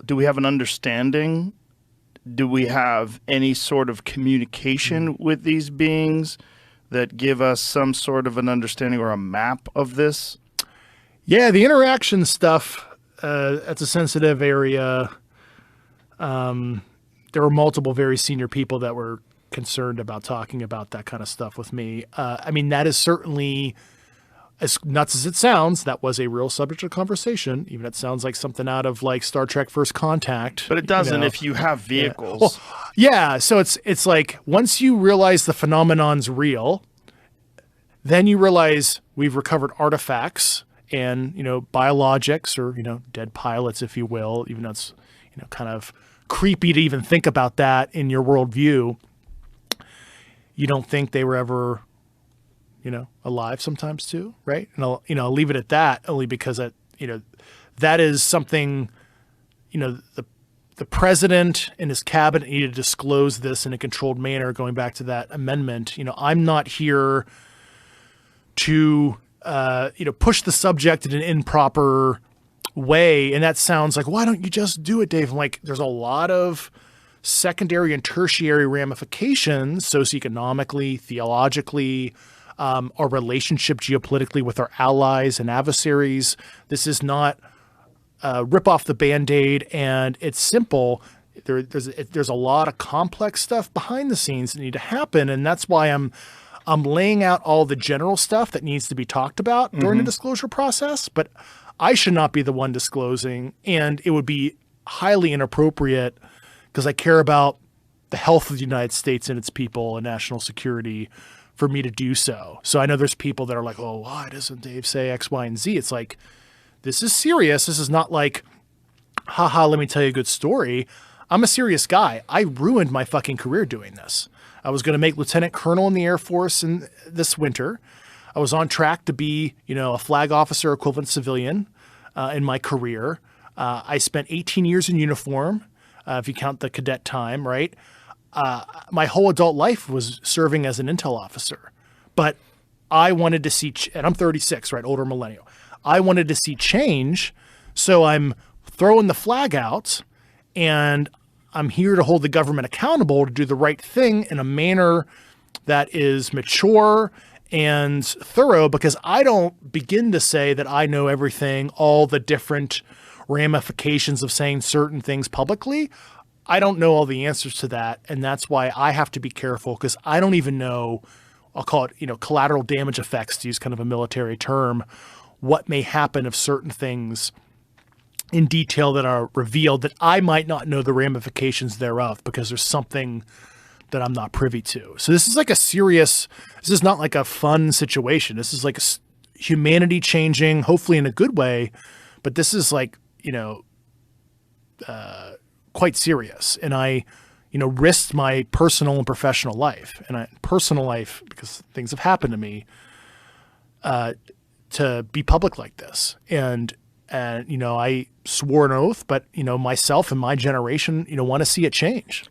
Do we have an understanding? Do we have any sort of communication with these beings that give us some sort of an understanding or a map of this? Yeah, the interaction stuff, that's a sensitive area. There were multiple very senior people that were concerned about talking about that kind of stuff with me. I mean, that is certainly, as nuts as it sounds, that was a real subject of conversation. Even it sounds like something out of like Star Trek First Contact. But it doesn't if you have vehicles. Yeah. Well, yeah, so it's like once you realize the phenomenon's real, then you realize we've recovered artifacts and, biologics or, dead pilots, if you will, even though it's, kind of creepy to even think about that in your worldview. You don't think they were ever, alive sometimes too, right? And I'll leave it at that only because that is something, the president and his cabinet need to disclose this in a controlled manner. Going back to that amendment, I'm not here to, push the subject in an improper way. And that sounds like, why don't you just do it, Dave? I'm like, there's a lot of secondary and tertiary ramifications socioeconomically, theologically, our relationship geopolitically with our allies and adversaries. This is not rip off the Band-Aid and it's simple. There's a lot of complex stuff behind the scenes that need to happen. And that's why I'm laying out all the general stuff that needs to be talked about during the disclosure process, but I should not be the one disclosing, and it would be highly inappropriate because I care about the health of the United States and its people and national security for me to do so. So I know there's people that are like, oh, why doesn't Dave say X, Y, and Z? It's like, this is serious. This is not like, haha, let me tell you a good story. I'm a serious guy. I ruined my fucking career doing this. I was going to make lieutenant colonel in the Air Force this winter. I was on track to be, a flag officer equivalent civilian in my career. I spent 18 years in uniform, if you count the cadet time, right? My whole adult life was serving as an intel officer. But I wanted to see, and I'm 36, right? Older millennial. I wanted to see change. So I'm throwing the flag out and I'm here to hold the government accountable to do the right thing in a manner that is mature and thorough, because I don't begin to say that I know everything, all the different ramifications of saying certain things publicly. I don't know all the answers to that. And that's why I have to be careful, because I don't even know, I'll call it, collateral damage effects, to use kind of a military term, what may happen if certain things in detail that are revealed that I might not know the ramifications thereof because there's something that I'm not privy to. So this is like this is not like a fun situation. This is like humanity changing, hopefully in a good way, but this is like, quite serious. And I, risked my personal and professional life personal life because things have happened to me, to be public like this. And I swore an oath, but, myself and my generation, want to see it change.